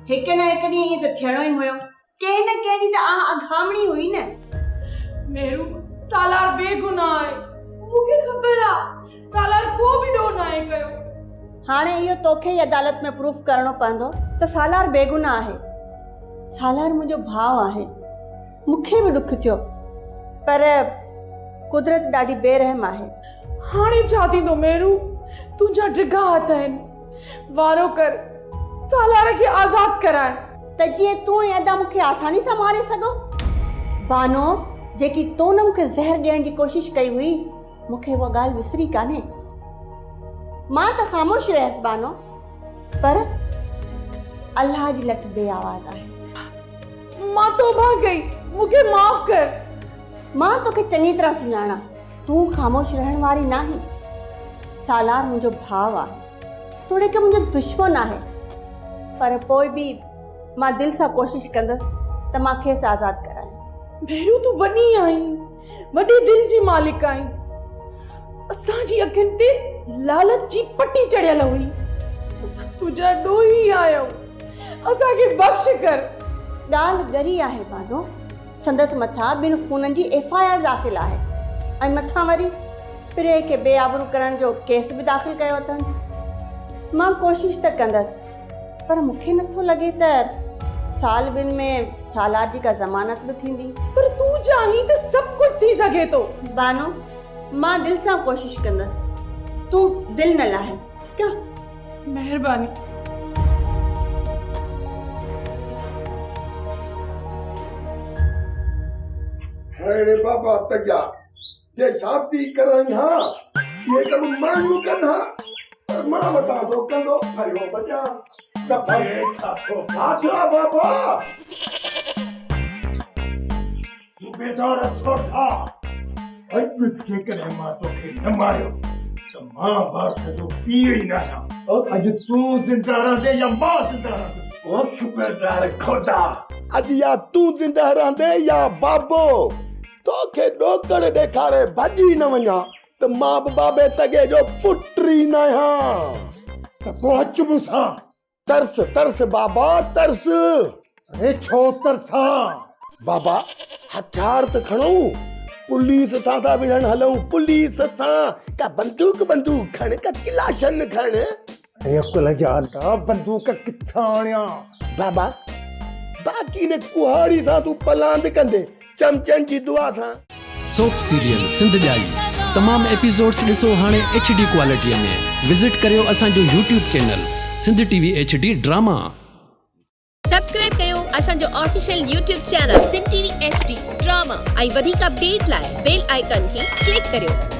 हिक न हिक ॾींहुं ईअं त थियणो ई हुयो। कंहिं न कंहिं ॾींहुं त अघामणी हुई न। मेरू सालार बेगुनाह आहे। मूंखे ख़बर आहे सालार को बि ॾोह न आहे कयो। हाणे इहो तोखे ई अदालत में प्रूफ करणो पवंदो त सालार बेगुनाह आहे। सालार मुंहिंजो भाउ आहे। मूंखे बि ॾुख थियो, पर कुदरत ॾाढी बेरहम आहे। हाणे छा थींदो मेरू? तुंहिंजा ड्रिगा हथ आहिनि। वारो कर सालार खे आज़ाद कराए। त जीअं तूं ऐं अदा मूंखे आसानी सां मारे सघो। बानो, जेकी तो न मूंखे ज़हर ॾियण जी कोशिश कई हुई, मूंखे उहा ॻाल्हि विसरी कान्हे। मां त ख़ामोश रहियसि बानो, पर अल्लाह जी लठ बेआवाज़ आहे। मां तौबा कई, मूंखे माफ़ कर। मां तोखे चङी तरह सुञाणा। तूं ख़ामोश रहण वारी नाहीं। सालार मुंहिंजो भाउ आहे, तोड़े के मुंहिंजो दुश्मन आहे। पर पोइ बि मां दिलि सां कोशिश कंदसि त मां खेसि आज़ादु करायां। भेरू तूं वॾी आहीं, वॾी दिलि जी मालिक आहीं। असांजी अखियुनि ते लालच जी पटी चढ़ियल हुई। असां तुंहिंजा ॾोही आहियूं, असांखे बख़्श कर। ॻाल्हि ॻरी आहे बानो। संदसि मथां ॿिनि खूननि जी FIR दाख़िल आहे ऐं मथां वरी पिरे खे बेआबरू करण जो केस बि दाख़िल कयो अथनि। मां कोशिश त कंदसि, पर मूंखे नथो लॻे त साल ॿिनि में सालार जी का ज़मानत बि थींदी। पर तूं चाहीं त सभु कुझु थी सघे थो। बानो, मां दिलि सां कोशिश कंदसि। तूं दिलि न लाहे, ठीकु आहे? महिरबानी। अरे बाबा तजा जे शादी कराई हां ये कम मानू कना मां बता दो कंदो हरियो बजा सफाई छातो आजा बाबा सुबेदार सोठा अज के करे मां तो के न मारियो तो मां बस जो पिए ही ना अज तू जिंदा रहे या मां जिंदा रहे। ओ सुबेदार खुदा अज या तू जिंदा रहे या बाबो तोखे डोकड़ देखारे भॼी न वञा त मां बि बाबे तगे जो पुट्री न आहियां त पोइ अच मूंसां। तरस तरस बाबा तरस। अरे छो तरसा बाबा? हथियार त खणो, पुलिस सां था विढ़ण हलूं। पुलिस सां का बंदूक खण का किलाशन खण। अकुल जान का बंदूक किथां आणिया बाबा? बाकी ने कुहाड़ी सां तू पलांद कंदे चमचन जी दुआ सां। सोप सीरियल सिंध जाई तमाम एपिसोड्स ॾिसो हाणे HD क्वालिटीअ में। विजिट करियो असांजो YouTube channel Sindh TV HD drama. Subscribe कयो असांजो official YouTube channel Sindh TV HD drama ऐं वधीक अपडेट लाइ बेल आइकन खे क्लिक करियो।